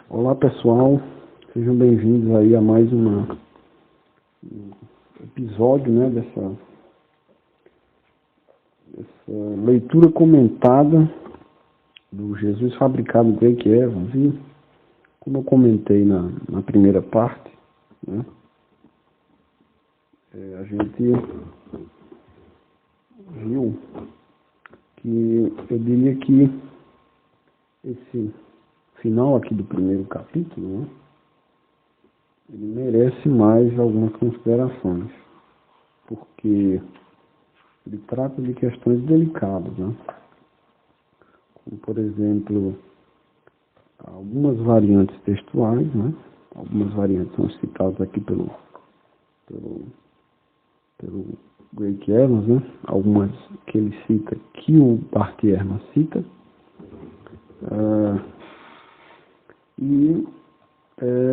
Olá pessoal, sejam bem-vindos aí a mais um episódio, né, dessa leitura comentada do Jesus Fabricado Greg Evans. E como eu comentei na primeira parte, né, a gente viu que eu diria que esse final aqui do primeiro capítulo, né, ele merece mais algumas considerações, porque ele trata de questões delicadas, né? Como, por exemplo, algumas variantes textuais, né? Algumas variantes são citadas aqui pelo Greg Evans, né? Algumas que ele cita, que o Bart Ehrman cita, e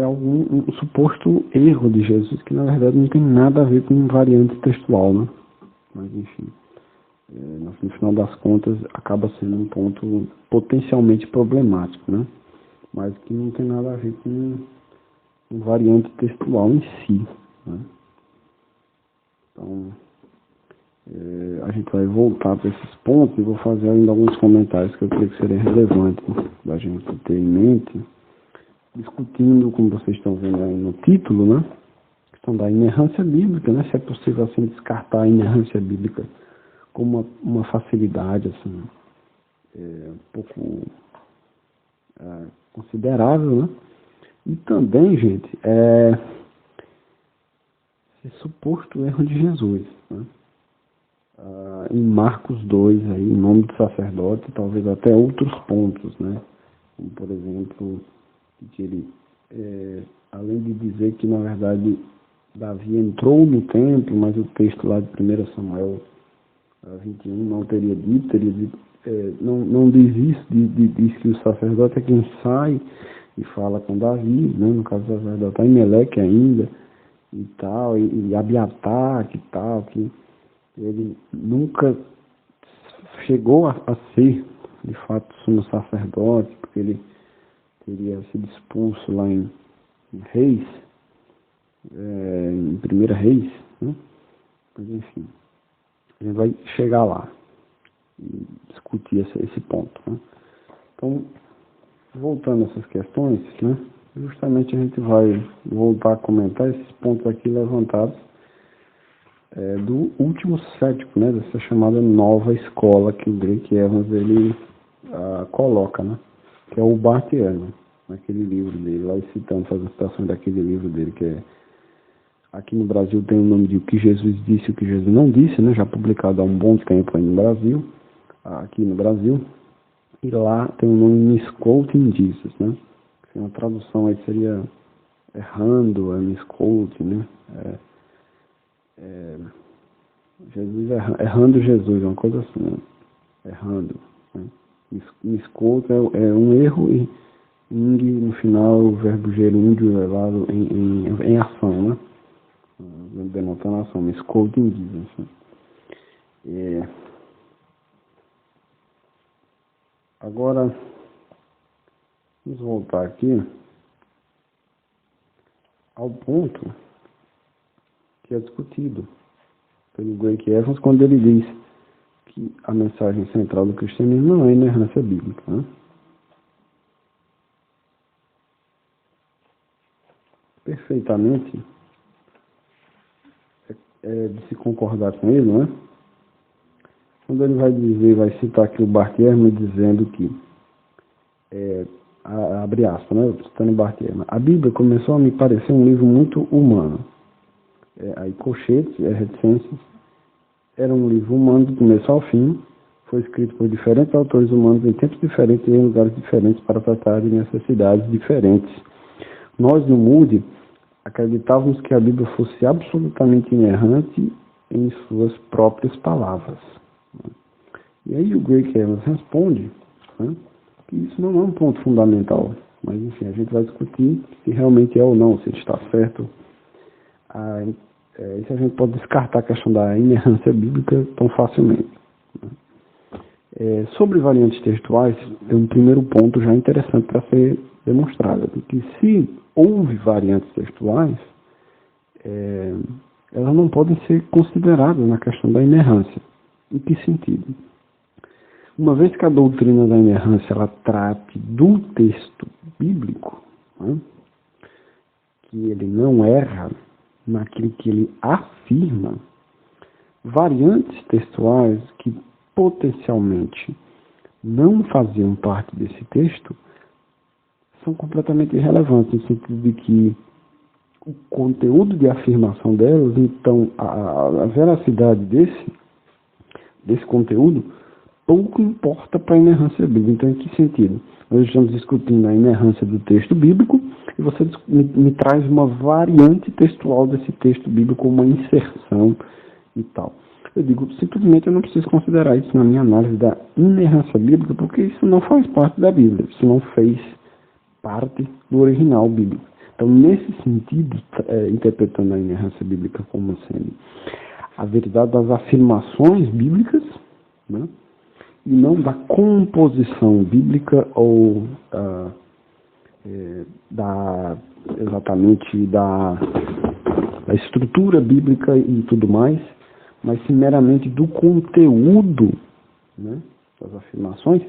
um suposto erro de Jesus, que na verdade não tem nada a ver com variante textual, né? Mas enfim, no final das contas acaba sendo um ponto potencialmente problemático, né? Mas que não tem nada a ver com variante textual em si, né? Então, a gente vai voltar para esses pontos e vou fazer ainda alguns comentários que eu creio que seriam relevantes da gente ter em mente, discutindo, como vocês estão vendo aí no título, né? A questão da inerrância bíblica, né? Se é possível assim descartar a inerrância bíblica como uma facilidade assim, um pouco considerável, né? E também, gente, esse suposto erro de Jesus, né? Em Marcos 2, aí, em nome do sacerdote, talvez até outros pontos, né? Como, por exemplo, que ele, além de dizer que, na verdade, Davi entrou no templo, mas o texto lá de 1 Samuel 21 não teria dito, não diz isso, diz que o sacerdote é quem sai e fala com Davi, né? No caso do sacerdote Aimeleque ainda, e tal, e Abiatar, que tal, que ele nunca chegou a ser, de fato, sumo sacerdote, porque ele teria sido expulso lá em Reis, em Primeira Reis, né? Mas enfim, a gente vai chegar lá e discutir esse ponto, né? Então, voltando a essas questões, né, justamente a gente vai voltar a comentar esses pontos aqui levantados do último cético, né, dessa chamada nova escola que o Greg Evans ele coloca, né, que é o Bart Ehrman, naquele livro dele, lá citando, fazendo citações daquele livro dele, que é, aqui no Brasil tem o nome de O que Jesus Disse e o que Jesus Não Disse, né, já publicado há um bom tempo aí no Brasil, aqui no Brasil, e lá tem o nome Misquoting Jesus, né, que uma tradução aí seria errando, misquoting, né, Jesus errando Jesus, uma coisa assim, né? Errando, né? Misquote é um erro e ing no final o verbo gerúndio levado em ação, né? Denotando a ação, misquoting Jesus, né? Agora, vamos voltar aqui ao ponto que é discutido pelo Greg Evans quando ele diz que a mensagem central do cristianismo não é a inerrância bíblica, né? Perfeitamente de se concordar com ele, não é? Quando ele vai dizer, vai citar aqui o Bart Ehrman dizendo que, abre aspas, né? Citando Bart Ehrman, a Bíblia começou a me parecer um livro muito humano. Aí colchetes, reticências, era um livro humano do começo ao fim, foi escrito por diferentes autores humanos em tempos diferentes e em lugares diferentes para tratar de necessidades diferentes. Nós, no Moody, acreditávamos que a Bíblia fosse absolutamente inerrante em suas próprias palavras. E aí o Greg Evans responde, né, que isso não é um ponto fundamental, mas enfim, a gente vai discutir se realmente é ou não, se está certo. E se a gente pode descartar a questão da inerrância bíblica tão facilmente. Sobre variantes textuais, tem um primeiro ponto já interessante para ser demonstrado, que se houve variantes textuais, elas não podem ser consideradas na questão da inerrância. Em que sentido? Uma vez que a doutrina da inerrância ela trate do texto bíblico, né, que ele não erra naquilo que ele afirma, variantes textuais que potencialmente não faziam parte desse texto são completamente irrelevantes, no sentido de que o conteúdo de afirmação delas, então a veracidade desse conteúdo pouco importa para a inerrância bíblica. Então, em que sentido? Nós estamos discutindo a inerrância do texto bíblico e você me traz uma variante textual desse texto bíblico, uma inserção e tal. Eu digo, simplesmente eu não preciso considerar isso na minha análise da inerrância bíblica, porque isso não faz parte da Bíblia, isso não fez parte do original bíblico. Então, nesse sentido, interpretando a inerrância bíblica como sendo a verdade das afirmações bíblicas, né, e não da composição bíblica ou exatamente da estrutura bíblica e tudo mais, mas sim meramente do conteúdo, né, das afirmações.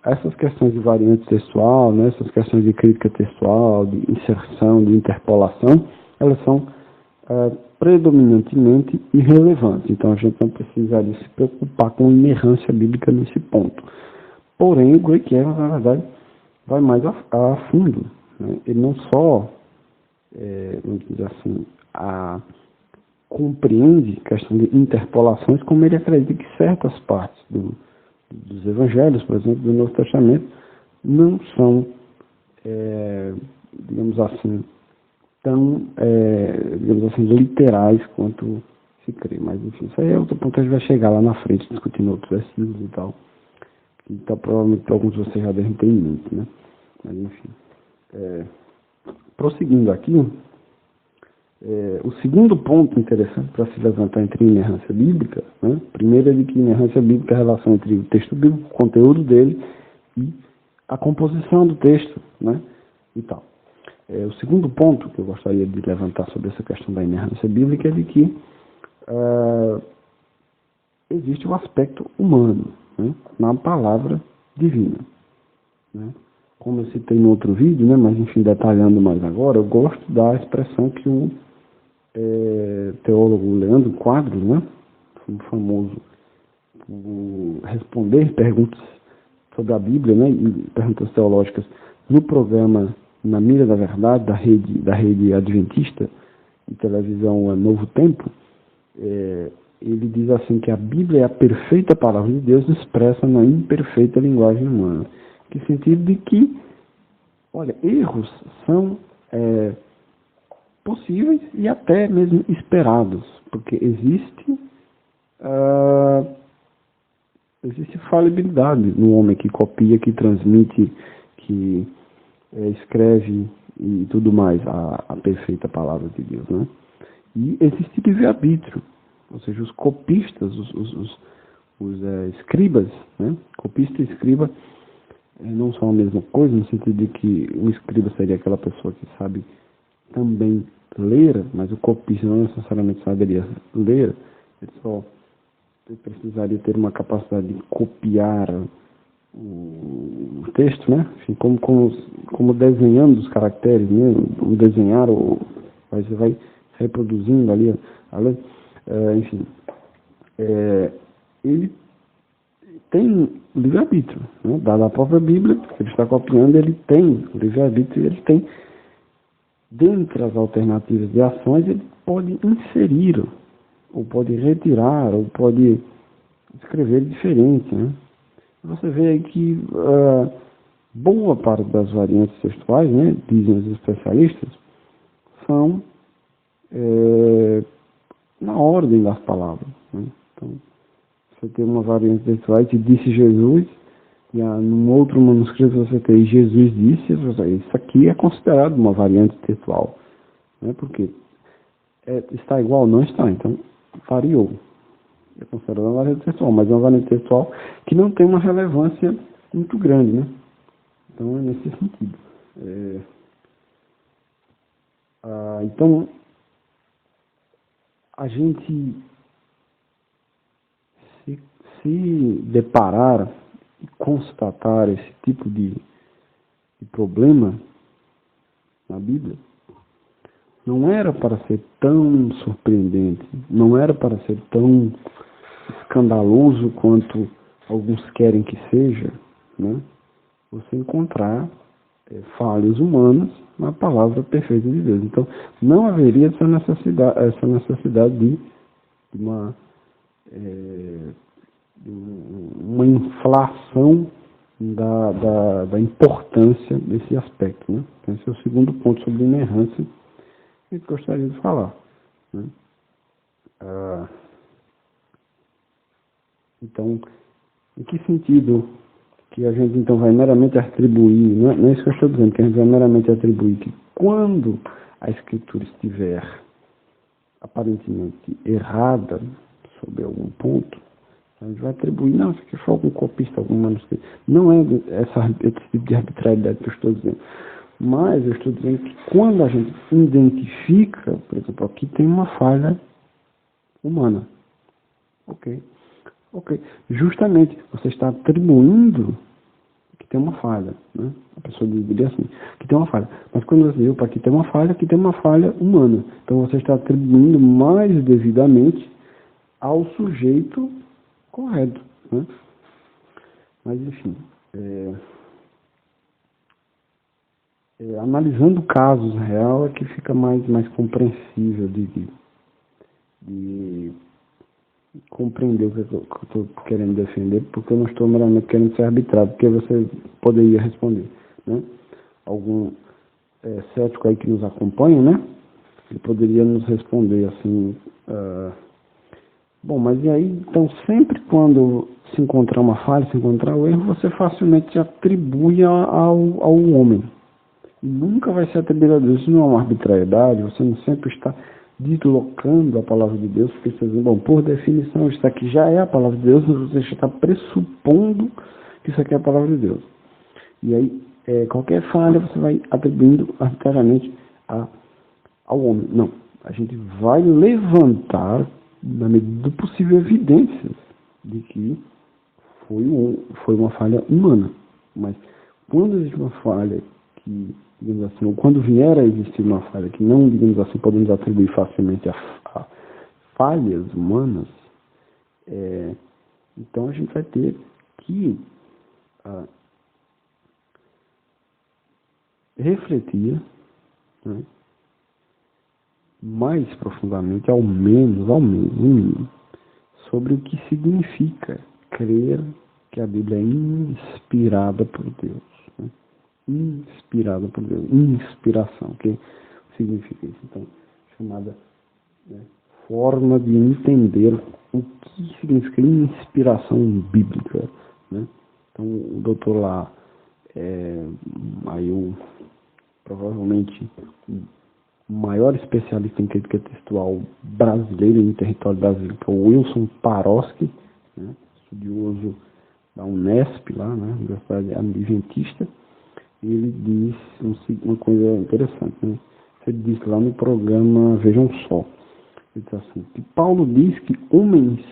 Essas questões de variante textual, né, essas questões de crítica textual, de inserção, de interpolação, elas são predominantemente irrelevantes. Então a gente não precisaria se preocupar com inerrância bíblica nesse ponto. Porém, o Greg Evans, na verdade, vai mais a fundo. Né? Ele não só, vamos dizer assim, compreende a questão de interpolações, como ele acredita que certas partes dos evangelhos, por exemplo, do Novo Testamento, não são, digamos assim, tão, literais quanto se crê. Mas, enfim, isso aí é outro ponto que a gente vai chegar lá na frente, discutindo outros versículos e tal. Então, provavelmente, alguns de vocês já devem ter em mente, né? Mas, enfim. Prosseguindo aqui, o segundo ponto interessante para se levantar entre inerrância bíblica, né? Primeiro é de que inerrância bíblica é a relação entre o texto bíblico, o conteúdo dele e a composição do texto, né? E tal. O segundo ponto que eu gostaria de levantar sobre essa questão da inerrância bíblica é de que existe o aspecto humano, né, na palavra divina. Né? Como eu citei no outro vídeo, né, mas enfim, detalhando mais agora, eu gosto da expressão que o teólogo Leandro Quadros, né, famoso por responder perguntas sobre a Bíblia, né, e perguntas teológicas no programa Na Mira da Verdade, da rede adventista de televisão Novo Tempo, ele diz assim que a Bíblia é a perfeita palavra de Deus expressa na imperfeita linguagem humana. Que sentido de que, olha, erros são possíveis e até mesmo esperados, porque existe falibilidade no homem que copia, que transmite, que escreve e tudo mais a perfeita palavra de Deus, né? E existe livre-arbítrio, ou seja, os copistas, os escribas, né? Copista e escriba não são a mesma coisa, no sentido de que o escriba seria aquela pessoa que sabe também ler, mas o copista não necessariamente saberia ler, ele precisaria ter uma capacidade de copiar o texto, né? Enfim, como desenhando os caracteres, né? O desenhar, você vai reproduzindo ali, enfim, ele tem livre-arbítrio, né? Da própria Bíblia, que ele está copiando, ele tem livre-arbítrio, ele tem, dentre as alternativas de ações, ele pode inserir, ou pode retirar, ou pode escrever diferente, né? Você vê aí que boa parte das variantes textuais, né, dizem os especialistas, são na ordem das palavras. Né? Então, você tem uma variante textual que disse Jesus, e num outro manuscrito você tem Jesus disse, isso aqui é considerado uma variante textual. Né? Porque está igual? Não está, então variou. é considerada uma variante textual, mas é uma variante textual que não tem uma relevância muito grande, né? Então, é nesse sentido. Então, a gente se deparar e constatar esse tipo de problema na Bíblia, não era para ser tão surpreendente, não era para ser tão escandaloso quanto alguns querem que seja, né? Você encontrar falhas humanas na palavra perfeita de Deus. Então, não haveria essa necessidade de uma inflação da importância desse aspecto, né? Então, esse é o segundo ponto sobre inerrância que eu gostaria de falar, né? Então, em que sentido que a gente então vai meramente atribuir, não é isso que eu estou dizendo, que a gente vai meramente atribuir que quando a Escritura estiver aparentemente errada sobre algum ponto, a gente vai atribuir, não, isso aqui foi algum copista, algum manuscrito. Não é esse tipo de arbitrariedade que eu estou dizendo. Mas eu estou dizendo que quando a gente identifica, por exemplo, aqui tem uma falha humana. Ok. Justamente, você está atribuindo que tem uma falha, né? A pessoa diria assim, que tem uma falha. Mas quando você viu para que tem uma falha humana. Então você está atribuindo mais devidamente ao sujeito correto, né? Mas enfim, analisando casos real é que fica mais compreensível de compreender o que eu estou querendo defender, porque eu não estou meramente querendo ser arbitrário, porque você poderia responder, né? Algum cético aí que nos acompanha, né? Ele poderia nos responder assim, bom, mas e aí, então sempre quando se encontrar uma falha, se encontrar o erro, você facilmente atribui ao homem. E nunca vai ser atribuído a Deus. Isso não é uma arbitrariedade, você não sempre está deslocando a palavra de Deus, porque você diz, bom, por definição, isso aqui já é a palavra de Deus, mas você já está pressupondo que isso aqui é a palavra de Deus. E aí, qualquer falha você vai atribuindo arbitrariamente ao homem. Não, a gente vai levantar, na medida do possível, evidências de que foi uma falha humana. Mas quando existe uma falha que, digamos assim, ou quando vier a existir uma falha que não, digamos assim, podemos atribuir facilmente a falhas humanas, então a gente vai ter que refletir, né, mais profundamente, ao menos, no mínimo, sobre o que significa crer que a Bíblia é inspirada por Deus. Né? Inspirada por Deus. Inspiração. O que significa isso? Então, chamada, né, forma de entender o que significa inspiração bíblica. Né? Então, o doutor lá, aí eu provavelmente o maior especialista em crítica textual brasileiro em território brasileiro, que é o Wilson Paroski, né, estudioso da Unesp, lá, né, Universidade Adventista. Ele diz uma coisa interessante, né? Ele disse lá no programa Vejam Só, ele diz assim, que Paulo diz que homens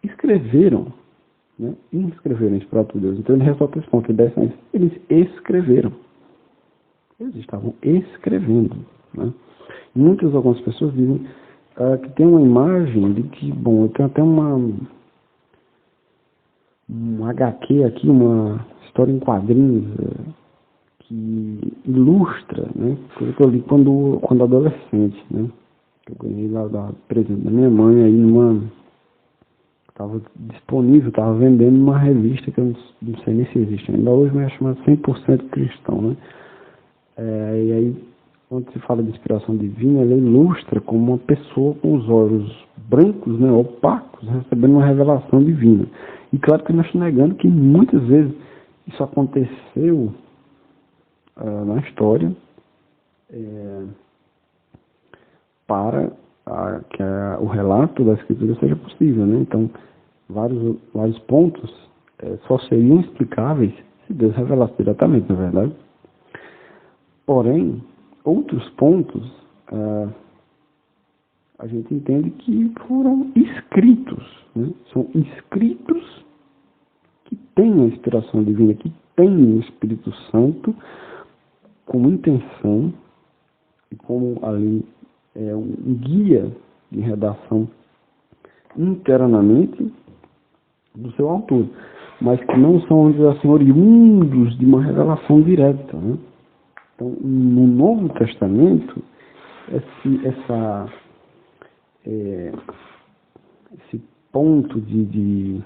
escreveram, né, inspirados por Deus. Então ele ressalta esse ponto, eles escreveram. Eles estavam escrevendo, né? E algumas pessoas dizem que tem uma imagem de que, bom, eu tenho até um HQ aqui, uma história em quadrinhos que ilustra, né? Coisa que eu li quando adolescente, né? Eu ganhei lá da presente da minha mãe, aí estava disponível, estava vendendo uma revista que eu não sei nem se existe ainda hoje, mas é chamada 100% Cristão, né? E aí, quando se fala de inspiração divina, ela ilustra como uma pessoa com os olhos brancos, né, opacos, recebendo uma revelação divina. E claro que eu não estou negando que muitas vezes isso aconteceu na história para o relato da Escritura seja possível, né? Então, vários pontos só seriam explicáveis se Deus revelasse diretamente, na verdade. Porém, outros pontos a gente entende que foram escritos, né? São escritos que têm a inspiração divina, que têm o Espírito Santo como intenção e como ali um guia de redação internamente do seu autor, mas que não são, vamos dizer assim, oriundos de uma revelação direta, né? Então, no Novo Testamento, esse ponto de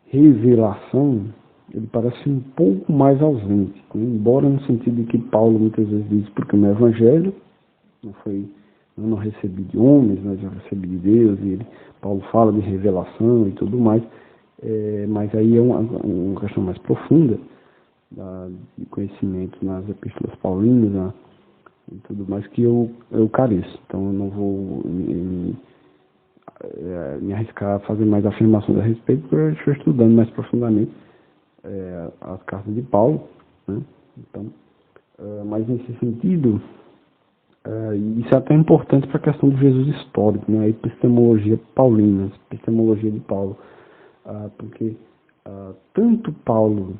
revelação, ele parece um pouco mais ausente, né? Embora no sentido de que Paulo muitas vezes diz, porque o meu evangelho eu não recebi de homens, mas eu recebi de Deus, e Paulo fala de revelação e tudo mais, mas aí é uma questão mais profunda de conhecimento nas epístolas paulinas, né, e tudo mais, que eu careço. Então eu não vou me arriscar a fazer mais afirmações a respeito, porque eu estou estudando mais profundamente as cartas de Paulo, né? Então, mas nesse sentido, isso é até importante para a questão do Jesus histórico, né? A epistemologia paulina, a epistemologia de Paulo, porque tanto Paulo,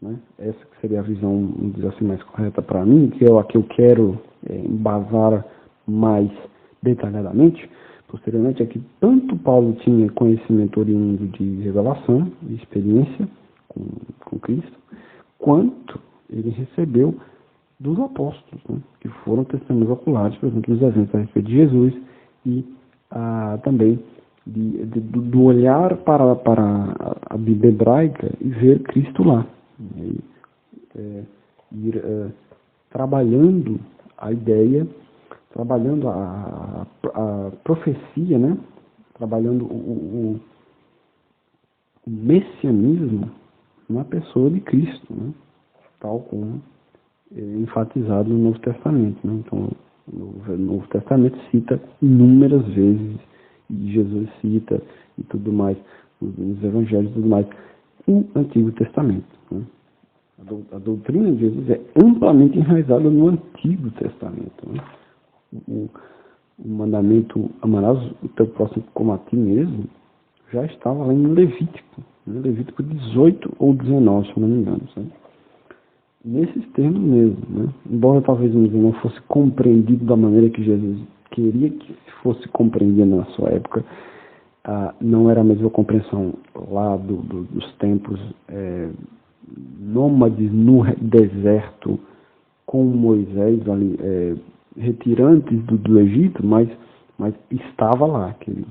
né, essa que seria a visão, vamos dizer assim, mais correta para mim, que é a que eu quero embasar mais detalhadamente, posteriormente, é que tanto Paulo tinha conhecimento oriundo de revelação, de experiência com Cristo, quanto ele recebeu dos apóstolos, né, que foram testemunhas oculares, por exemplo, dos eventos a respeito de Jesus e também do olhar para a Bíblia hebraica e ver Cristo lá. E, ir trabalhando a ideia, trabalhando a profecia, né, trabalhando o messianismo na pessoa de Cristo, né, tal como enfatizado no Novo Testamento, né? Então, o Novo Testamento cita inúmeras vezes, e Jesus cita e tudo mais, nos Evangelhos e tudo mais, o Antigo Testamento, né? A doutrina de Jesus é amplamente enraizada no Antigo Testamento, né? O mandamento amarás o teu próximo como a ti mesmo já estava lá em Levítico, né? Levítico 18 ou 19, se não me engano, sabe? Nesses termos mesmo, né? Embora talvez não fosse compreendido da maneira que Jesus queria que fosse compreendido na sua época, não era a mesma compreensão lá dos tempos nômades no deserto com Moisés ali, retirantes do Egito, mas estava lá aquele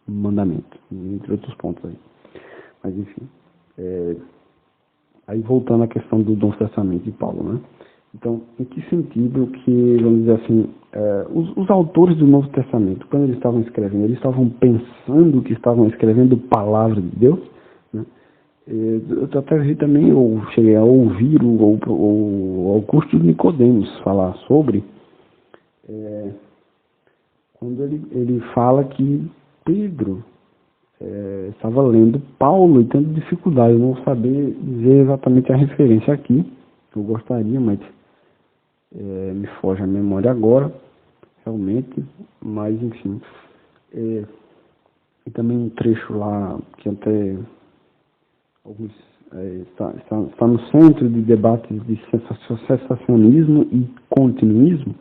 mandamento, entre outros pontos aí. Mas enfim, aí voltando à questão do Novo Testamento de Paulo, né? Então, em que sentido que, vamos dizer assim, os autores do Novo Testamento, quando eles estavam escrevendo, eles estavam pensando que estavam escrevendo palavra de Deus, né? Eu até vi também, ou cheguei a ouvir o Augusto de Nicodemos falar sobre, quando ele fala que Pedro estava lendo Paulo e tendo dificuldade. Eu não vou saber dizer exatamente a referência aqui, eu gostaria, mas me foge a memória agora, realmente, mas enfim. E também um trecho lá que até está no centro de debates de sensacionalismo e continuismo,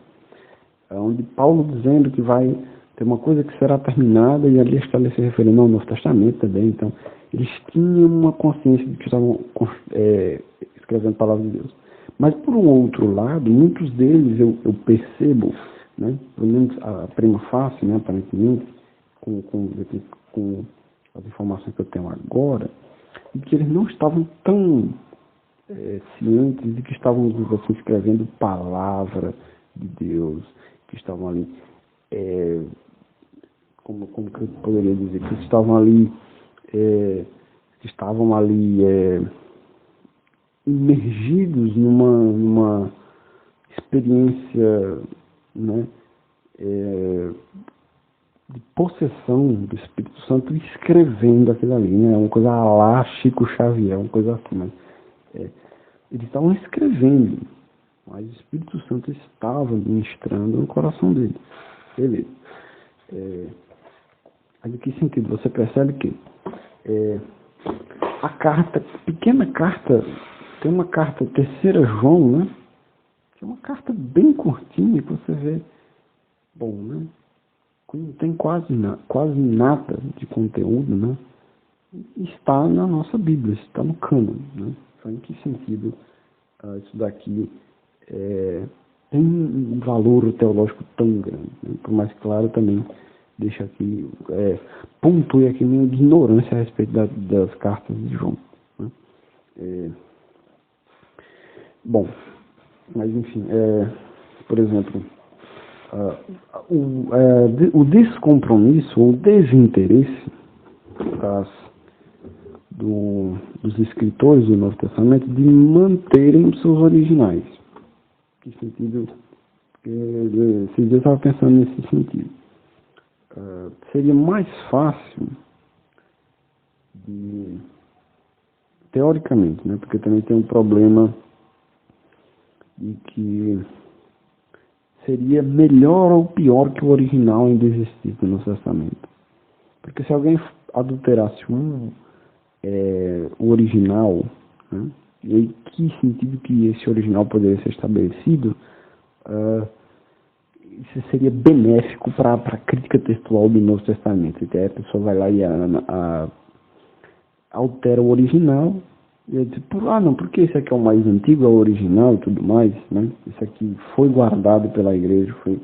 onde Paulo dizendo que vai ter uma coisa que será terminada, e ali está se referindo ao Novo Testamento também. Então, eles tinham uma consciência de que estavam escrevendo a palavra de Deus. Mas, por um outro lado, muitos deles eu percebo, né, pelo menos a prima facie, né, aparentemente, com as informações que eu tenho agora, de que eles não estavam tão cientes de que estavam assim, escrevendo palavra de Deus, que estavam ali, como que eu poderia dizer, que estavam ali imergidos numa experiência, né, de possessão do Espírito Santo escrevendo aquilo ali, né? Uma coisa a lá Chico Xavier, uma coisa assim, mas eles estavam escrevendo, mas o Espírito Santo estava ministrando no coração dele. Beleza. Mas em que sentido? Você percebe que a carta, pequena carta, tem uma carta, terceira João, né? Que é uma carta bem curtinha, que você vê, bom, né? Não tem quase nada de conteúdo, né? Está na nossa Bíblia, está no cânon, né? Então, em que sentido isso daqui tem um valor teológico tão grande, né? Por mais claro também deixa aqui, pontue aqui minha ignorância a respeito das cartas de João, né? Bom, mas enfim, por exemplo, o descompromisso ou desinteresse dos escritores do Novo Testamento de manterem os seus originais. Que sentido? Esses dias eu estava pensando nesse sentido. Seria mais fácil, teoricamente, né? Porque também tem um problema de que seria melhor ou pior que o original ainda existisse no Testamento. Porque se alguém adulterasse o original, né? E aí, que sentido que esse original poderia ser estabelecido? Isso seria benéfico para a crítica textual do Novo Testamento. Então, a pessoa vai lá e altera o original, e eu digo, não, porque esse aqui é o mais antigo, é o original e tudo mais, né? Esse aqui foi guardado pela igreja, foi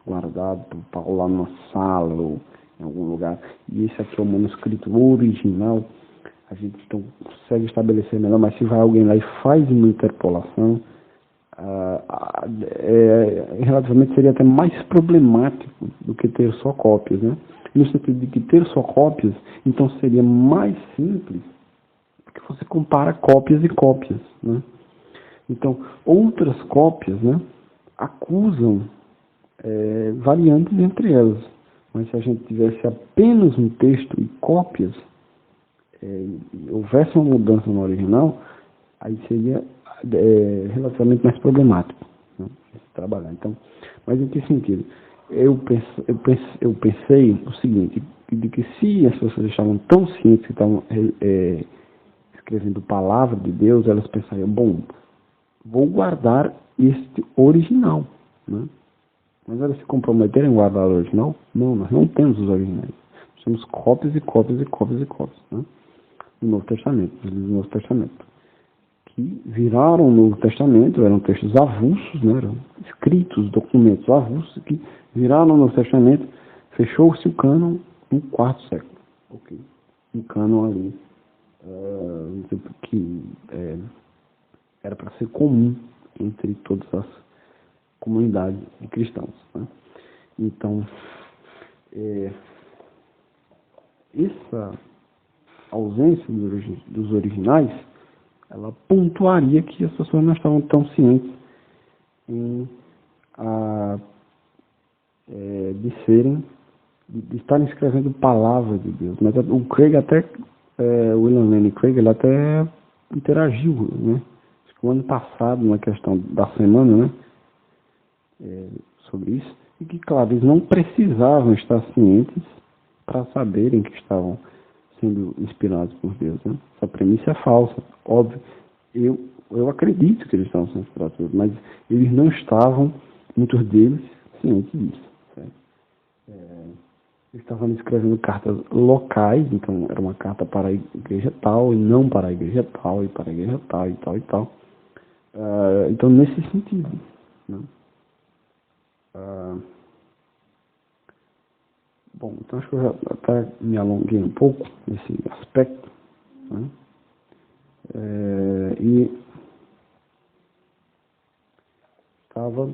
guardado por Paulo lá numa sala ou em algum lugar, e esse aqui é o manuscrito original. A gente então consegue estabelecer melhor, mas se vai alguém lá e faz uma interpolação, relativamente seria até mais problemático do que ter só cópias, né? No sentido de que ter só cópias, então seria mais simples, porque você compara cópias e cópias, né? Então, outras cópias, né, acusam variantes entre elas, mas se a gente tivesse apenas um texto e cópias, houvesse uma mudança no original, aí seria relativamente mais problemático, né, trabalhar. Então, mas em que sentido? Eu pensei o seguinte, de que se as pessoas estavam tão cientes que estavam escrevendo palavra de Deus, elas pensariam, bom, vou guardar este original, né? Mas elas se comprometerem em guardar o original? Não, nós não temos os originais. Nós temos cópias e cópias e cópias e cópias, né? Do Novo Testamento, que viraram o Novo Testamento, eram textos avulsos, né? Eram escritos, documentos avulsos, que viraram o Novo Testamento, fechou-se o cânon no quarto século. Ok. Um cânon ali, que era para ser comum entre todas as comunidades de cristãos, né? Então, essa ausência dos originais, ela pontuaria que as pessoas não estavam tão cientes de estarem escrevendo palavra de Deus. Mas o Craig até, William Lane Craig, ele até interagiu, né? Acho que o ano passado, na questão da semana, né? Sobre isso, e que, claro, eles não precisavam estar cientes para saberem que estavam sendo inspirados por Deus, né? Essa premissa é falsa, óbvio. Eu acredito que eles estavam sendo inspirados por Deus, mas eles não estavam, muitos deles, cientes disso, certo? Eles estavam escrevendo cartas locais, então era uma carta para a igreja tal, e não para a igreja tal, e para a igreja tal, e tal, e tal. Então, nesse sentido, né? Bom, então acho que eu já até me alonguei um pouco nesse aspecto, né? E estava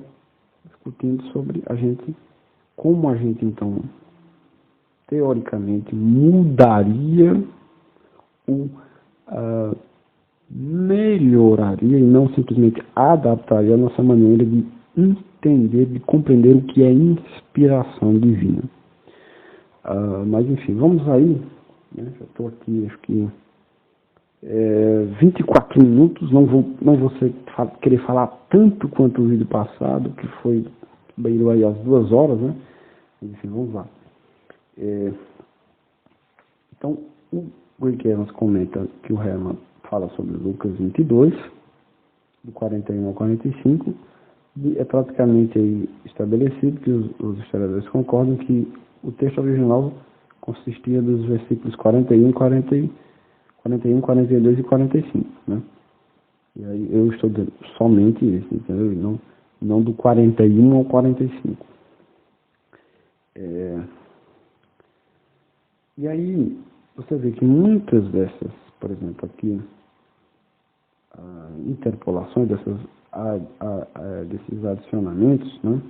discutindo sobre como a gente então, teoricamente, mudaria ou melhoraria e não simplesmente adaptaria a nossa maneira de entender, de compreender o que é inspiração divina. Mas enfim, vamos aí, né? Já estou aqui, acho que 24 minutos, não vou querer falar tanto quanto o vídeo passado, que foi beirou aí as 2 horas, né? Enfim, vamos lá. Então, o Greg Evans comenta que o Herman fala sobre Lucas 22, do 41 ao 45, e é praticamente aí estabelecido que os historiadores concordam que o texto original consistia dos versículos 41, 42 e 45, né? E aí eu estou dizendo somente esse, entendeu? Não do 41 ao 45. E aí você vê que muitas dessas, por exemplo, aqui, interpolações desses adicionamentos, né?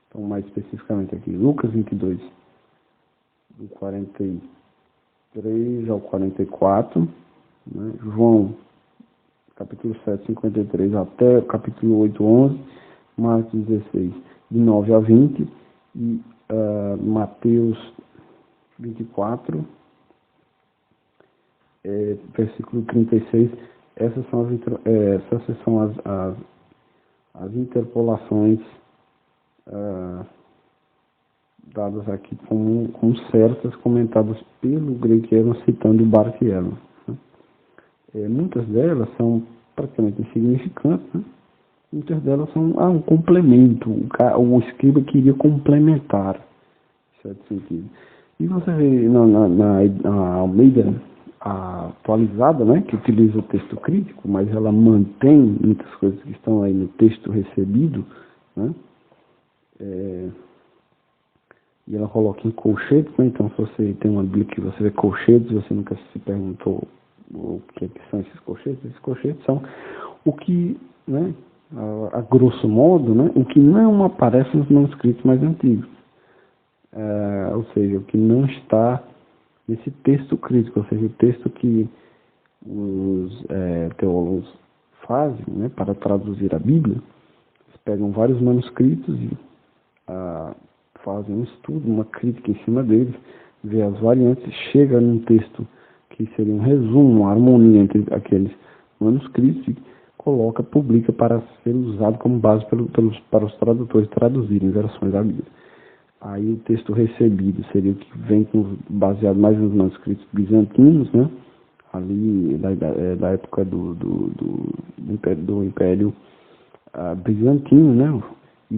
Então, mais especificamente aqui, Lucas 22, do 43 ao 44, né? João, capítulo 7, 53 até o capítulo 8, 11, Marcos 16, de 9 a 20, e Mateus 24, versículo 36, essas são as interpolações dadas aqui como certas, comentadas pelo Greg Evans, citando o Bart Ehrman, né? Muitas delas são praticamente insignificantes, né? Muitas delas são um complemento, o escriba queria complementar, em certo sentido. E você vê na Almeida atualizada, né, que utiliza o texto crítico, mas ela mantém muitas coisas que estão aí no texto recebido, né, e ela coloca em colchetes, né, então se você tem uma Bíblia que você vê colchetes, você nunca se perguntou o que são esses colchetes são o que, né, a grosso modo, né, o que não aparece nos manuscritos mais antigos, ou seja, o que não está nesse texto crítico, ou seja, o texto que os teólogos fazem, né, para traduzir a Bíblia. Eles pegam vários manuscritos e fazem um estudo, uma crítica em cima deles, vê as variantes, chega num texto que seria um resumo, uma harmonia entre aqueles manuscritos e publica para ser usado como base para os tradutores traduzirem versões da Bíblia. Aí o texto recebido seria o que vem baseado mais nos manuscritos bizantinos, né? Ali da época do Império Bizantino, né? E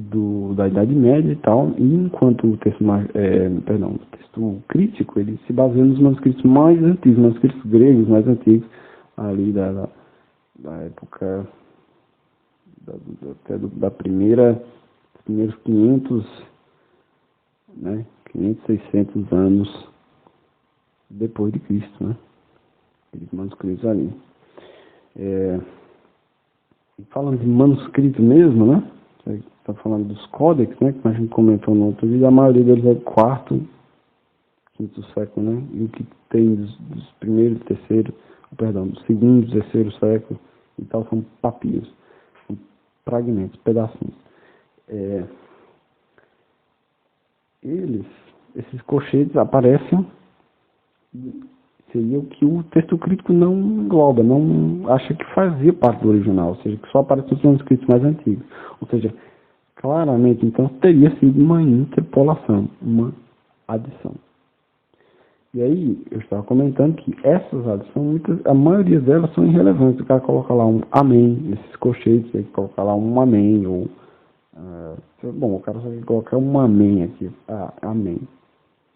da Idade Média e tal. E enquanto o texto o texto crítico, ele se baseia nos manuscritos mais antigos, manuscritos gregos mais antigos, ali da época dos primeiros 500, né, 500, 600 anos depois de Cristo, né, aqueles manuscritos ali. E falando de manuscrito mesmo, né, está falando dos códex, né, que a gente comentou no outro vídeo, a maioria deles é do 4º, 5º século, né, e o que tem dos primeiros, do 2º, do 3º século e tal, são papiros, são fragmentos, pedacinhos. Esses colchetes aparecem, seria o que o texto crítico não engloba, não acha que fazia parte do original, ou seja, que só aparece nos manuscritos mais antigos. Ou seja, claramente, então, teria sido uma interpolação, uma adição. E aí, eu estava comentando que essas adições, a maioria delas são irrelevantes. O cara coloca lá um amém, nesses colchetes, ele coloca lá um amém, ou o cara só quer colocar um amém aqui. Amém.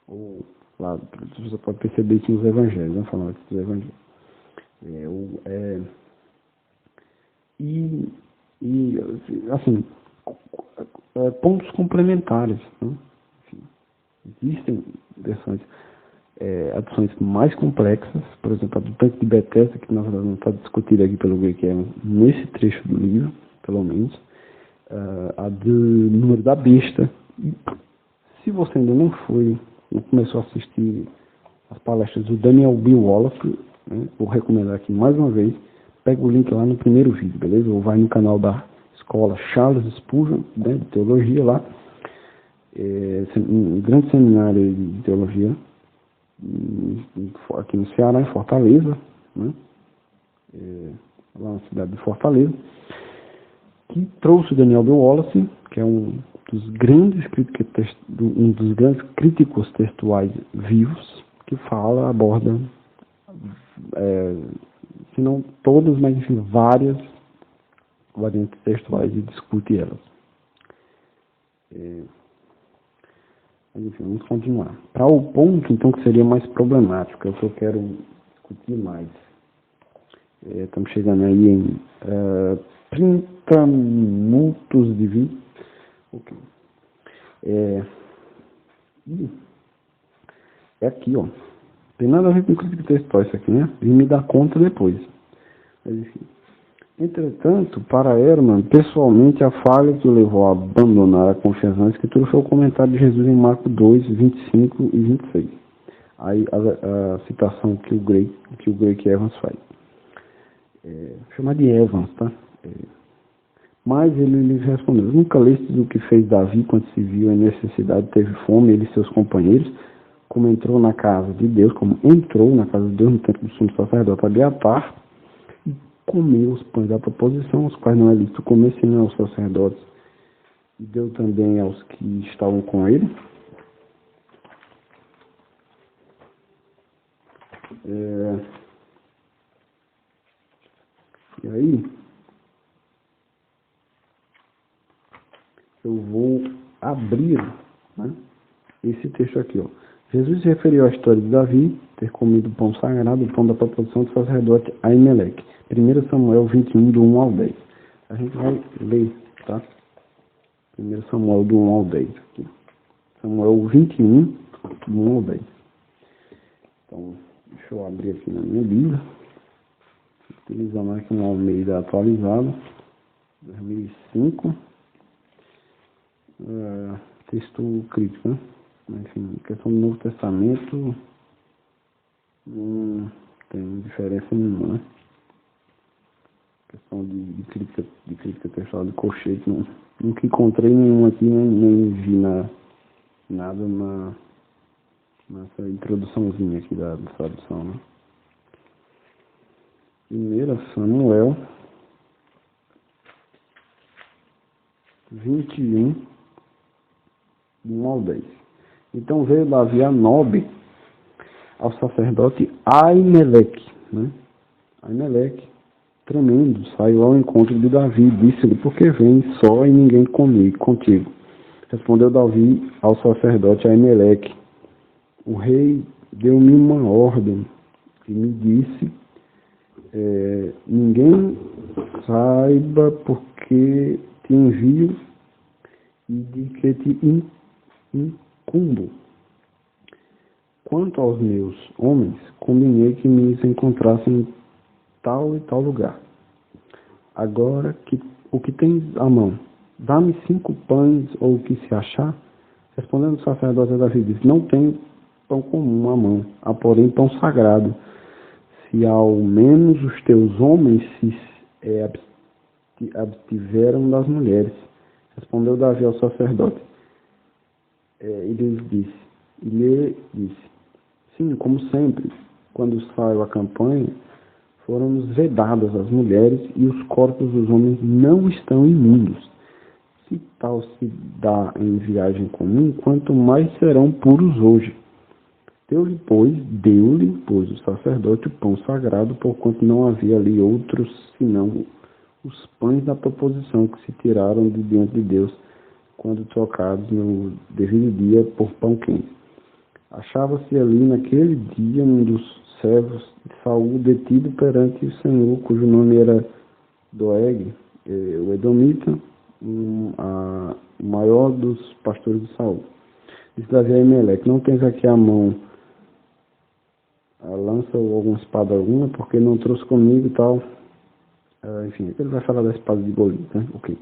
Ou lá, você pode perceber que os evangelhos, né? Falando aqui dos evangelhos. Assim, pontos complementares, né? Enfim, existem versões, adições mais complexas, por exemplo, a do tanque de Betesda, que na verdade não está discutida aqui pelo Greg Evans nesse trecho do livro, pelo menos. A do número da besta. E, se você ainda não começou a assistir as palestras do Daniel B. Wallace, né, vou recomendar aqui mais uma vez, pega o link lá no primeiro vídeo, beleza? Ou vai no canal da escola Charles Spurgeon, né, de teologia lá, um grande seminário de teologia aqui no Ceará, em Fortaleza, né, lá na cidade de Fortaleza, que trouxe o Daniel B. Wallace, que é um dos grandes críticos textuais vivos, que aborda, se não todas, mas enfim, várias variantes textuais e discute elas. Mas enfim, vamos continuar. Para o ponto, então, que seria mais problemático, é o que eu quero discutir mais. Estamos chegando aí em 30 minutos de vídeo. Ok. É aqui, ó. Tem nada a ver com crítica textual isso aqui, né? E me dá conta depois. Mas enfim. Entretanto, para Herman, pessoalmente, a falha que o levou a abandonar a confiança na Escritura foi o comentário de Jesus em Marcos 2, 25 e 26. Aí a citação que o Greg Evans faz. Chamar de Evans, tá? Mas ele lhes respondeu: nunca lestes o que fez Davi quando se viu em necessidade, teve fome, ele e seus companheiros, como entrou na casa de Deus no tempo do sumo sacerdote Abiatar, e comeu os pães da proposição, os quais não é lícito comer senão aos sacerdotes, e deu também aos que estavam com ele. E aí, eu vou abrir, né, esse texto aqui, ó. Jesus se referiu à história de Davi ter comido o pão sagrado, o pão da proposição do sacerdote Aimeleque. 1 Samuel 21, do 1 ao 10. A gente vai ler, tá? 1 Samuel do 1 ao 10. Aqui. Samuel 21, do 1 ao 10. Então, deixa eu abrir aqui na minha Bíblia. Utilizando aqui um Almeida atualizado. 2005. Texto crítico, né? Enfim, questão do Novo Testamento não tem diferença nenhuma, né? Questão de crítica textual de colchete, nunca encontrei nenhum aqui, nem vi nada nessa introduçãozinha aqui da tradução, né? 1 Samuel 21, 1 ao 10. Então veio Davi a Nobe ao sacerdote Aimeleque, né? Aimeleque, tremendo, saiu ao encontro de Davi e disse-lhe: por que vem só e ninguém contigo? Respondeu Davi ao sacerdote Aimeleque: o rei deu-me uma ordem e me disse: ninguém saiba porque te envio e de que te incumbo. Quanto aos meus homens, combinei que me encontrassem em tal e tal lugar. Agora, o que tens à mão? Dá-me 5 pães ou o que se achar? Respondendo o sacerdote a Davi, disse: não tenho pão comum à mão, há porém pão sagrado. Se ao menos os teus homens se abstiveram das mulheres. Respondeu Davi ao sacerdote. Ele lhe disse: sim, como sempre, quando saio à campanha, foram-nos vedadas as mulheres e os corpos dos homens não estão imundos. Se tal se dá em viagem comum, quanto mais serão puros hoje. Deu-lhe, pois, o sacerdote o pão sagrado, porquanto não havia ali outros, senão os pães da proposição que se tiraram de diante de Deus, quando trocados no devido dia por pão quente. Achava-se ali naquele dia um dos servos de Saul detido perante o Senhor, cujo nome era Doeg, o Edomita, o maior dos pastores de Saul. Disse Davi a Aimeleque: não tens aqui à mão a lança ou alguma espada alguma, porque não trouxe comigo e tal. Enfim, ele vai falar da espada de Golias, né? Ok.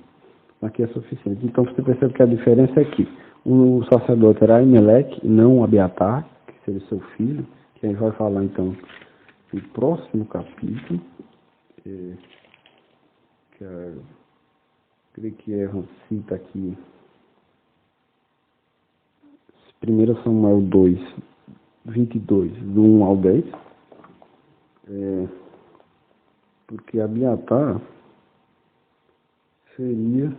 Aqui é suficiente. Então você percebe que a diferença é que o sacerdote era Aimeleque e não Abiatar, que seria seu filho, que a gente vai falar então no próximo capítulo, que é creio que Evans cita aqui 1 Samuel 2, 22, do 1 ao 10, porque Abiatar seria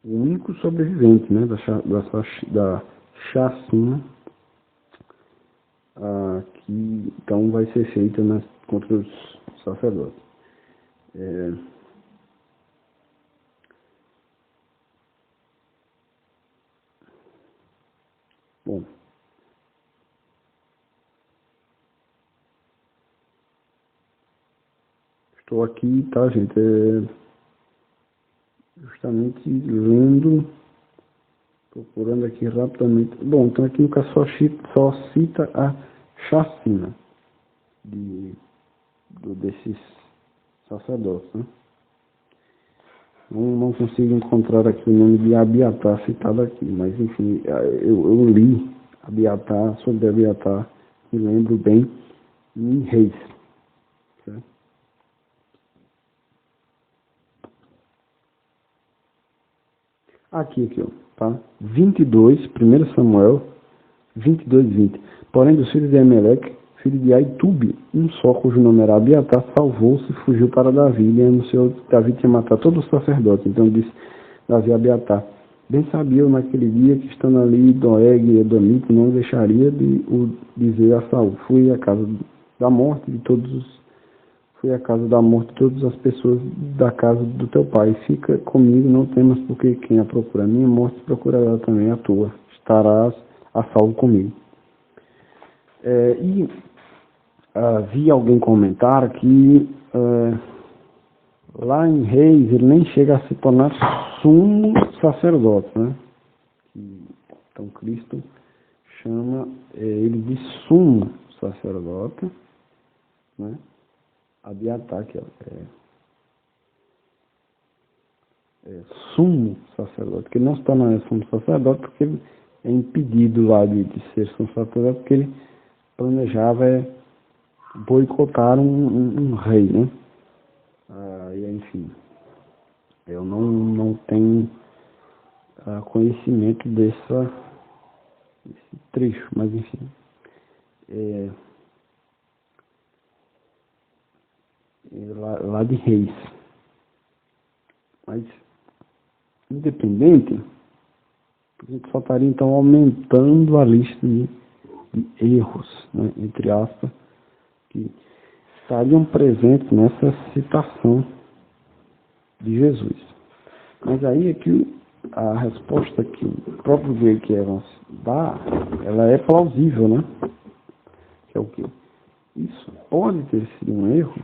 o único sobrevivente, né, da chacina que então vai ser feita, né, contra os sacerdotes. Bom, estou aqui, tá, gente, justamente lendo, procurando aqui rapidamente. Bom, então aqui no caso só cita a chacina desses sacerdotes, né? Não consigo encontrar aqui o nome de Abiatar citado aqui, mas enfim, eu li sobre Abiatar, me lembro bem, em Reis. Certo? Aqui, ó, tá? 22, 1 Samuel 22, 20. Porém, dos filhos de Emelec, filho de Aitube, um só, cujo nome era Abiatar, salvou-se e fugiu para Davi, e anunciou que Davi tinha matado todos os sacerdotes. Então disse Davi a Abiatar: bem sabia eu naquele dia que, estando ali Doeg e Edomite, não deixaria de o dizer a Saul: fui à casa da morte de todas as pessoas da casa do teu pai. Fica comigo, não temas, porque quem a procura a minha morte procurará também a tua. Estarás a salvo comigo. Vi alguém comentar que lá em Reis ele nem chega a se tornar sumo sacerdote, né? Então Cristo chama ele de sumo sacerdote, né? Abiatar, que sumo sacerdote, que não se torna sumo sacerdote porque ele é impedido lá de ser sumo sacerdote, porque ele planejava boicotar um rei, né? E enfim, eu não tenho conhecimento desse trecho, mas enfim, lá de Reis. Mas, independente, a gente só estaria então aumentando a lista de erros, né, entre aspas, que estariam presentes nessa citação de Jesus. Mas aí é que a resposta que o próprio Greg Evans dá, ela é plausível, né? Que é o quê? Isso pode ter sido um erro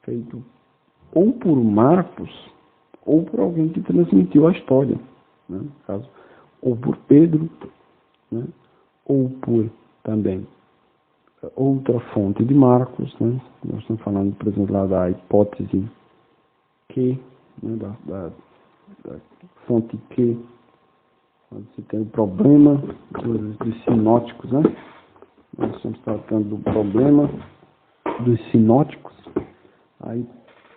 feito ou por Marcos ou por alguém que transmitiu a história, né? No caso, ou por Pedro, né? Ou por também outra fonte de Marcos, né? Nós estamos falando, por exemplo, lá da hipótese Q, né? da fonte Q, quando se tem o problema dos sinóticos, né? Nós estamos tratando do problema dos sinóticos. Aí,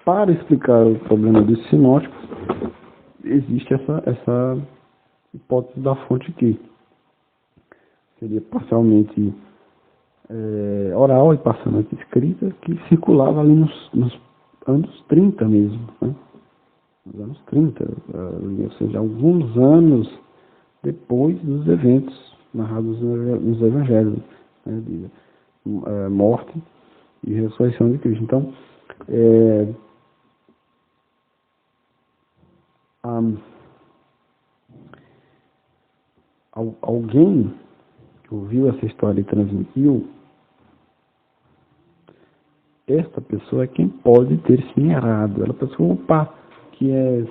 para explicar o problema dos sinóticos, existe essa hipótese da fonte Q. Seria parcialmente oral e parcialmente escrita, que circulava ali nos anos 30 mesmo, né? Nos anos 30, ou seja, alguns anos depois dos eventos narrados nos evangelhos, né, de morte e ressurreição de Cristo. Então, alguém que ouviu essa história e transmitiu, esta pessoa é quem pode ter se errado. Ela pensou, opa,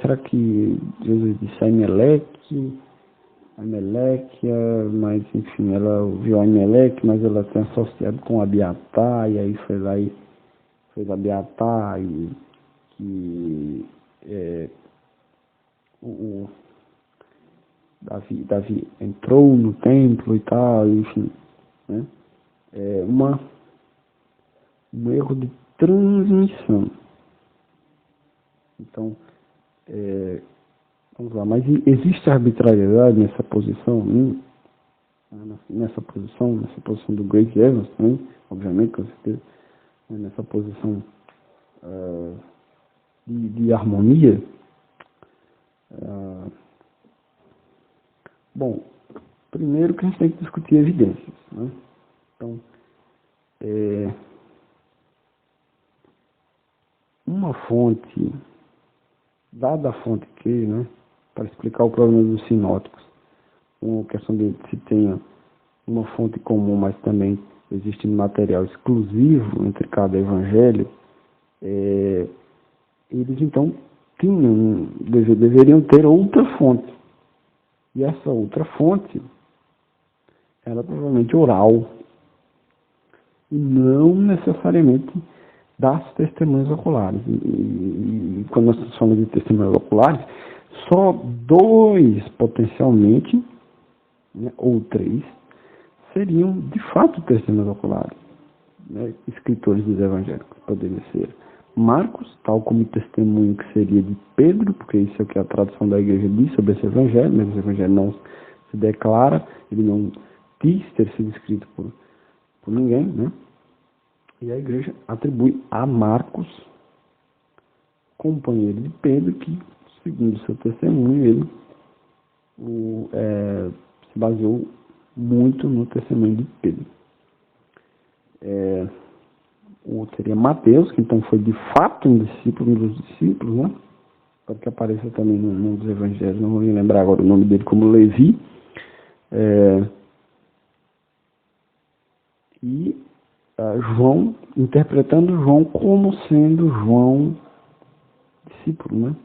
será que Jesus disse Emelec, mas enfim, ela ouviu Emelec, mas ela tem associado com Abiatar, e aí foi lá e fez Abiatar, e que o Davi entrou no templo e tal, enfim, né? um erro de transmissão. Então, vamos lá, mas existe arbitrariedade nessa posição? Nessa posição do Greg Evans também, obviamente, com certeza, nessa posição de harmonia. Bom, primeiro que a gente tem que discutir evidências, né? Então, uma fonte, dada a fonte Q, né, para explicar o problema dos sinóticos, uma questão de se tenha uma fonte comum, mas também existe material exclusivo entre cada evangelho, eles então deveriam ter outra fonte. E essa outra fonte era provavelmente oral, e não necessariamente das testemunhas oculares. E quando nós estamos falando de testemunhas oculares, só 2 potencialmente, né, ou 3, seriam de fato testemunhas oculares, né, escritores dos evangélicos. Poderia ser Marcos, tal como testemunho que seria de Pedro, porque isso é o que a tradução da igreja diz sobre esse evangelho, mas esse evangelho não se declara, ele não diz ter sido escrito por ninguém, né? E a igreja atribui a Marcos, companheiro de Pedro, que, segundo seu testemunho, ele se baseou muito no testemunho de Pedro. O outro seria Mateus, que então foi de fato um dos discípulos, né? Pode que apareça também num dos evangelhos, não vou me lembrar agora o nome dele, como Levi. João, interpretando João como sendo João discípulo, né?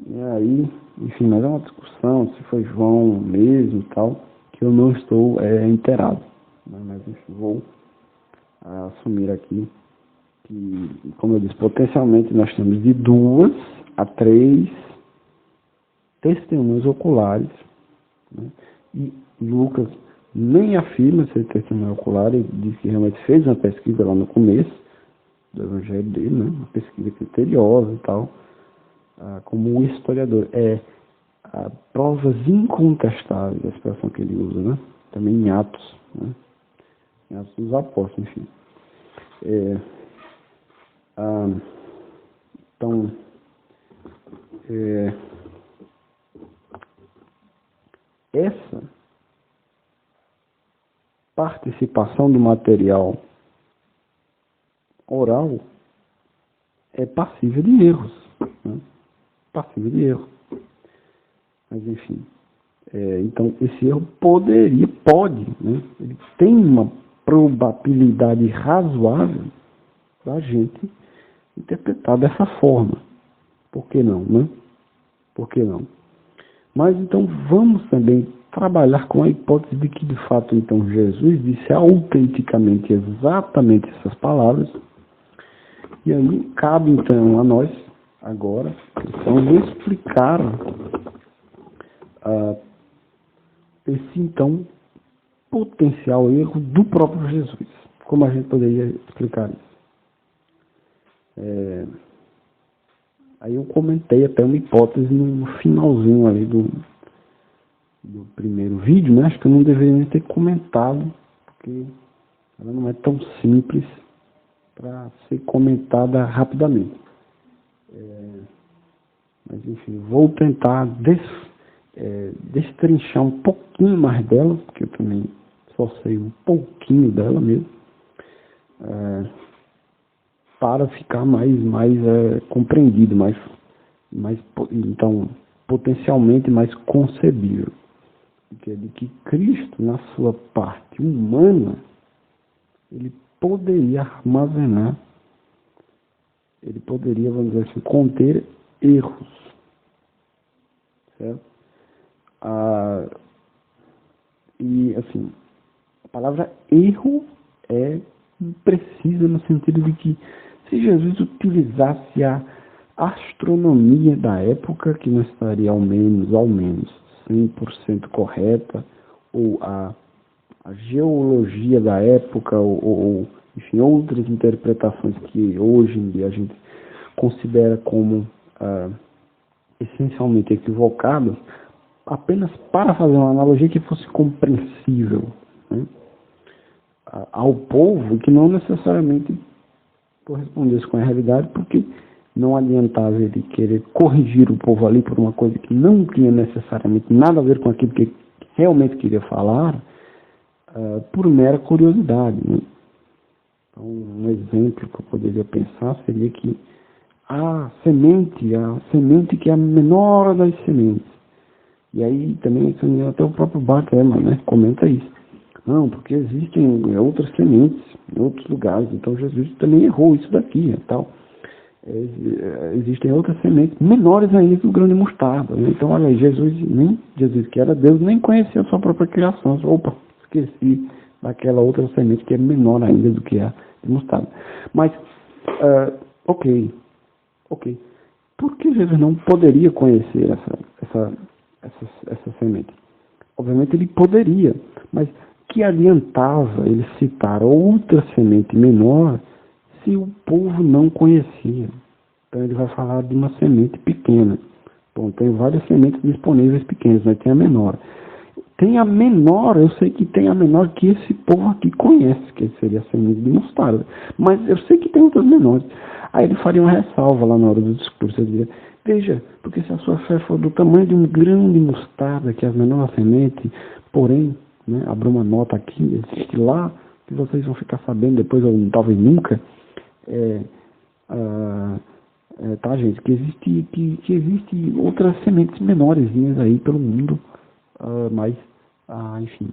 E aí, enfim, mas é uma discussão se foi João mesmo e tal, que eu não estou inteirado, né? Mas enfim, vou assumir aqui que, como eu disse, potencialmente nós temos de 2 a 3 testemunhos oculares, né? E Lucas nem afirma ser testemunho ocular, ele diz que realmente fez uma pesquisa lá no começo do evangelho dele, né? Uma pesquisa criteriosa e tal, como historiador. Provas incontestáveis, a expressão que ele usa, né? Também em Atos, né? Em Atos dos Apóstolos, enfim. Então, essa participação do material oral é passível de erros, né? Passível de erro. Mas, enfim, então esse erro pode, né? Ele tem uma probabilidade razoável da gente interpretar dessa forma. Por que não, né? Por que não? Mas então vamos também trabalhar com a hipótese de que de fato então Jesus disse autenticamente exatamente essas palavras. E aí cabe então a nós agora então explicar esse então potencial erro do próprio Jesus. Como a gente poderia explicar isso? Aí eu comentei até uma hipótese no finalzinho ali do primeiro vídeo, né? Acho que eu não deveria nem ter comentado, porque ela não é tão simples para ser comentada rapidamente. Mas enfim, vou tentar destrinchar um pouquinho mais dela, porque eu também só sei um pouquinho dela mesmo, para ficar mais compreendido, então potencialmente mais concebível, que é de que Cristo, na sua parte humana, ele poderia armazenar, ele poderia, vamos dizer assim, conter erros, certo? E assim, a palavra erro é imprecisa no sentido de que se Jesus utilizasse a astronomia da época, que não estaria ao menos 100% correta, ou a a geologia da época, ou enfim, outras interpretações que hoje em dia a gente considera como essencialmente equivocadas, apenas para fazer uma analogia que fosse compreensível, né, ao povo, que não necessariamente correspondesse com a realidade, porque não adiantava ele querer corrigir o povo ali por uma coisa que não tinha necessariamente nada a ver com aquilo que realmente queria falar, por mera curiosidade, né? Então, um exemplo que eu poderia pensar seria que a semente que é a menor das sementes. E aí também até o próprio Bart Ehrman, né, comenta isso. Não, porque existem outras sementes em outros lugares, então Jesus também errou isso daqui e tal. Existem outras sementes menores ainda que o grão de mostarda, né? Então, olha aí, Jesus que era Deus, nem conhecia a sua própria criação. Opa, esqueci daquela outra semente que é menor ainda do que a de mostarda. Mas, ok. Por que Jesus não poderia conhecer essa semente? Obviamente ele poderia, mas que adiantava ele citar outra semente menor se o povo não conhecia? Então ele vai falar de uma semente pequena. Bom, tem várias sementes disponíveis pequenas, mas tem a menor. Tem a menor, eu sei que tem a menor que esse povo aqui conhece, que seria a semente de mostarda. Mas eu sei que tem outras menores. Aí ele faria uma ressalva lá na hora do discurso. Ele diria, veja, porque se a sua fé for do tamanho de um grão de mostarda, que é a menor semente, porém, né, abra uma nota aqui, existe lá, que vocês vão ficar sabendo depois, ou talvez nunca, tá, gente, que existe outras sementes menorzinhas aí pelo mundo, mas, enfim,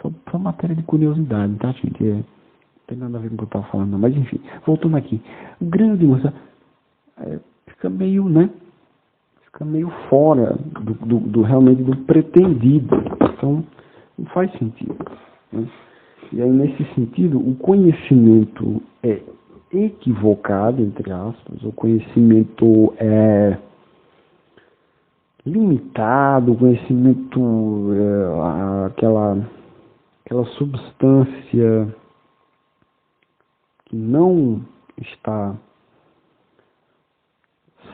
só matéria de curiosidade, tá, gente? Não tem nada a ver com o que eu estava falando, não. Mas, enfim, voltando aqui. O grande moça fica meio, né? Fica meio fora realmente do pretendido. Então, não faz sentido, né? E aí, nesse sentido, o conhecimento é equivocado, entre aspas, o conhecimento é limitado, o conhecimento, aquela substância que não está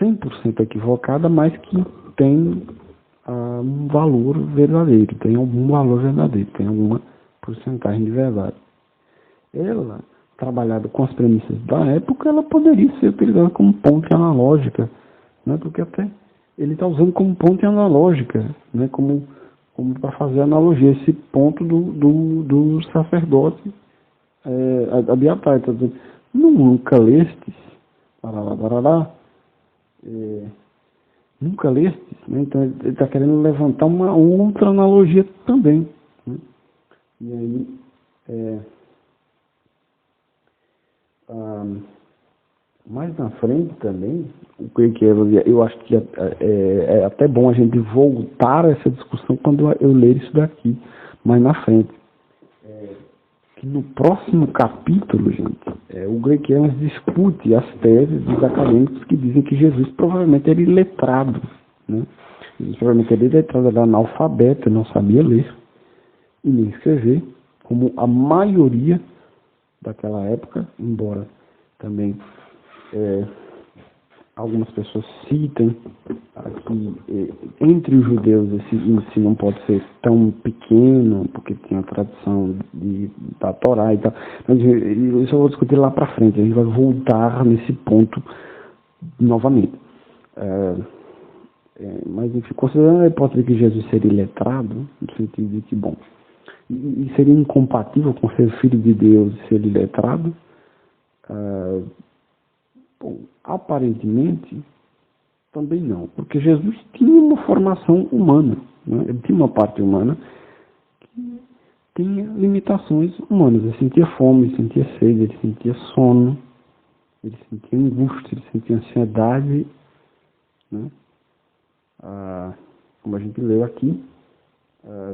100% equivocada, mas que tem um valor verdadeiro, tem algum valor verdadeiro, tem alguma porcentagem de verdade. Ela, trabalhada com as premissas da época, ela poderia ser utilizada como ponte analógica, né? Porque até ele está usando como ponte analógica, né? Como para fazer analogia, esse ponto do sacerdote Abiatar. Está dizendo, nunca lestes, nunca lestes, né? Então ele está querendo levantar uma outra analogia também, né? E aí, mais na frente também, o que eu acho que é até bom a gente voltar a essa discussão quando eu ler isso daqui, mais na frente. Que no próximo capítulo, gente, o Greg Evans discute as teses dos acadêmicos que dizem que Jesus provavelmente era iletrado, né? Jesus provavelmente era iletrado, era analfabeto, não sabia ler e nem escrever, como a maioria daquela época, embora também algumas pessoas citem que entre os judeus esse índice não pode ser tão pequeno, porque tem a tradição da Torá e tal. Mas isso eu vou discutir lá para frente, a gente vai voltar nesse ponto novamente. Mas, enfim, considerando a hipótese de que Jesus seria iletrado, no sentido de que, bom, e seria incompatível com ser filho de Deus e ser iletrado, bom, aparentemente também não, porque Jesus tinha uma formação humana, né? Ele tinha uma parte humana que tinha limitações humanas. Ele sentia fome, ele sentia sede, ele sentia sono, ele sentia angústia, ele sentia ansiedade, né? Como a gente leu aqui,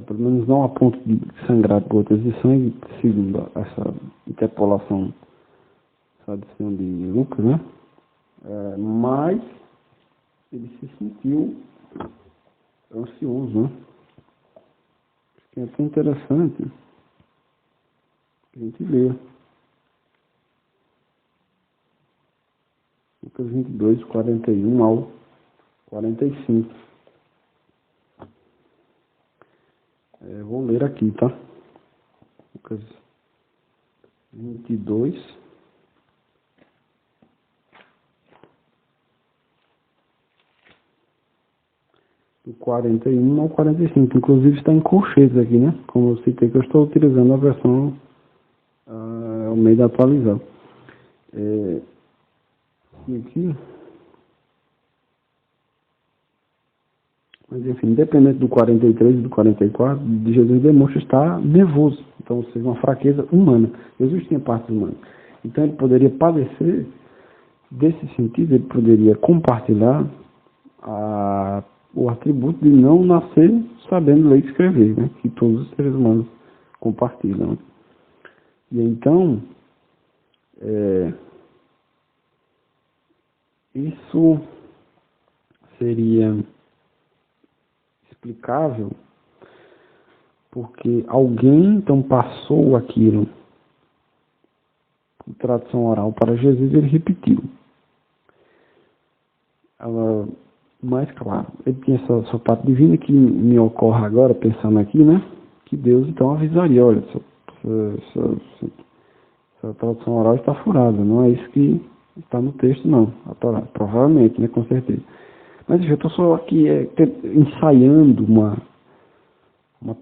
pelo menos não a ponto de sangrar gotas de sangue, segundo essa interpolação, essa adição de Lucas, né? Mas ele se sentiu ansioso, né? Acho que é até interessante A gente lê. Lucas 22, 41 ao 45. Vou ler aqui, tá? Lucas 22. Do 41 ao 45. Inclusive está em colchetes aqui, né? Como eu citei, que eu estou utilizando a versão Almeida atualizada. E aqui... Mas enfim, independente do 43 e do 44, Jesus demonstra estar nervoso. Então, ou seja, uma fraqueza humana. Jesus tinha partes humanas. Então, ele poderia padecer, desse sentido, ele poderia compartilhar o atributo de não nascer sabendo ler e escrever, né? Que todos os seres humanos compartilham. E então, isso seria explicável porque alguém então passou aquilo por tradição oral para Jesus e ele repetiu. Mas claro, ele tinha essa parte divina que me ocorre agora, pensando aqui, né? Que Deus então avisaria, olha, essa tradução oral está furada, não é isso que está no texto não, a Torá, provavelmente, né? Com certeza. Mas eu estou só aqui ensaiando uma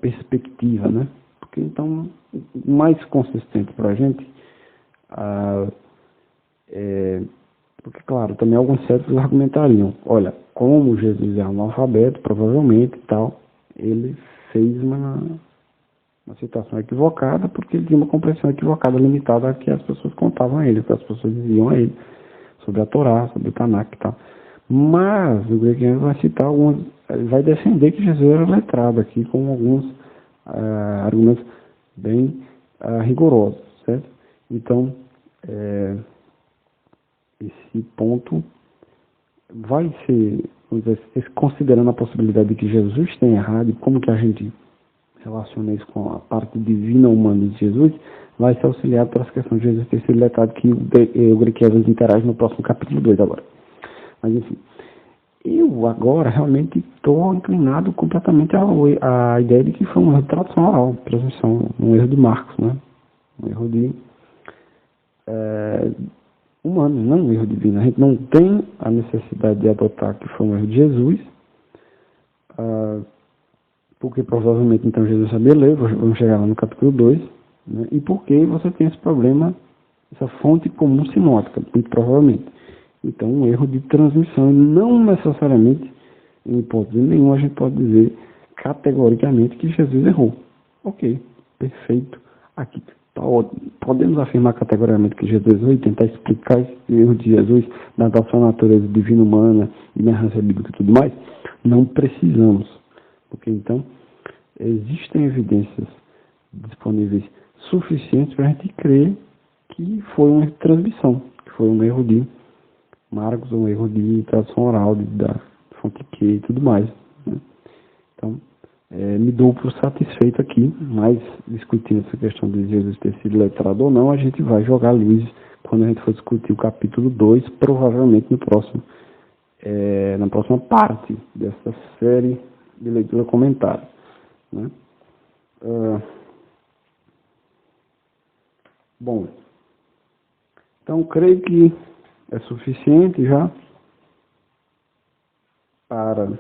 perspectiva, né? Porque então, o mais consistente para a gente, porque claro, também alguns certos argumentariam, olha, como Jesus é analfabeto, provavelmente e tal, ele fez uma citação equivocada, porque ele tinha uma compreensão equivocada, limitada a que as pessoas contavam a ele, que as pessoas diziam a ele, sobre a Torá, sobre o Tanakh e tal. Mas o Greg vai citar alguns, vai defender que Jesus era letrado aqui, com alguns argumentos bem rigorosos, certo? Então, esse ponto vai ser, considerando a possibilidade de que Jesus tenha errado, e como que a gente relaciona isso com a parte divina humana de Jesus, vai ser auxiliado pelas questões de Jesus ter sido letrado, que o Greg interage no próximo capítulo 2 agora. Mas enfim, eu agora realmente estou inclinado completamente à ideia de que foi um erro de tradução oral, transmissão, um erro de Marcos, né? Um erro de humano, não um erro divino. A gente não tem a necessidade de adotar que foi um erro de Jesus, porque provavelmente então Jesus sabia ler, vamos chegar lá no capítulo 2, né? E porque você tem esse problema, essa fonte comum sinótica, muito provavelmente. Então, um erro de transmissão, não necessariamente, em hipótese nenhuma, a gente pode dizer categoricamente que Jesus errou. Ok, perfeito. Aqui tá ótimo. Podemos afirmar categoricamente que Jesus errou e tentar explicar esse erro de Jesus da sua natureza divina humana, inerrância bíblica e tudo mais? Não precisamos. Porque então, existem evidências disponíveis suficientes para a gente crer que foi um erro de transmissão, que foi um erro de Marcos, um erro de tradução oral, da fonte Q e tudo mais, né? Então, me dou por satisfeito aqui, mas discutindo essa questão de Jesus ter sido letrado ou não, a gente vai jogar luz quando a gente for discutir o capítulo 2, provavelmente na próxima parte dessa série de leitura comentada, né? Bom, então creio que é suficiente já para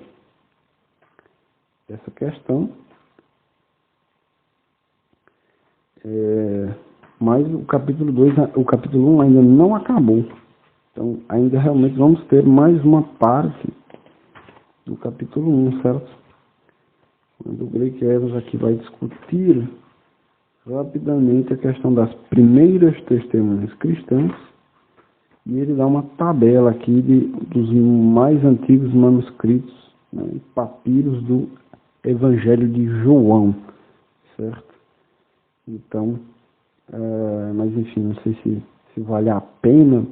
essa questão, mas o capítulo 2, o capítulo 1 ainda não acabou. Então, ainda realmente vamos ter mais uma parte do capítulo 1, certo? Quando o Greg Evans aqui vai discutir rapidamente a questão das primeiras testemunhas cristãs, e ele dá uma tabela aqui dos mais antigos manuscritos, né, papiros do Evangelho de João, certo? Então, mas enfim, não sei se vale a pena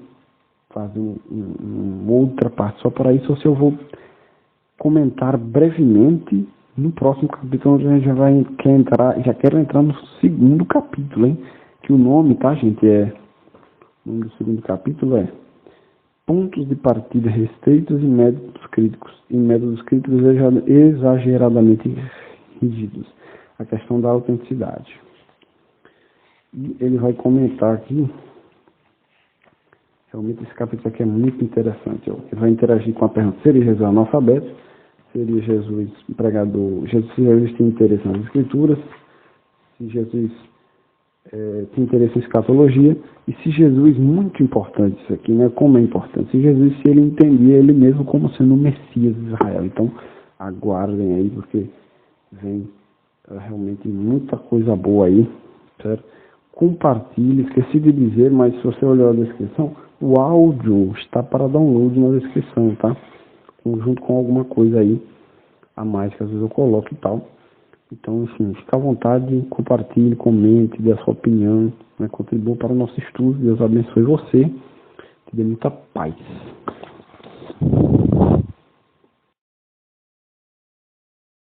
fazer uma outra parte só para isso, ou se eu vou comentar brevemente no próximo capítulo, onde a gente já quero entrar no segundo capítulo, hein? que o nome, tá, gente, o nome do segundo capítulo é Pontos de Partida Restritos e Métodos Críticos, exageradamente rígidos. A questão da autenticidade. E ele vai comentar aqui, realmente esse capítulo aqui é muito interessante. Ele vai interagir com a pergunta, seria Jesus analfabeto? Seria Jesus pregador? Se Jesus tem interesse nas escrituras? Se Jesus tem interesse em escatologia? E se Jesus, muito importante isso aqui, né? Como é importante, se ele entendia ele mesmo como sendo o Messias de Israel. Então, aguardem aí, porque vem realmente muita coisa boa aí, certo? Compartilhe, esqueci de dizer, mas se você olhar a descrição, o áudio está para download na descrição, tá? Junto com alguma coisa aí a mais que às vezes eu coloco e tal. Então, enfim, fica à vontade, compartilhe, comente, dê a sua opinião, né? Contribua para o nosso estudo. Deus abençoe você, te dê muita paz.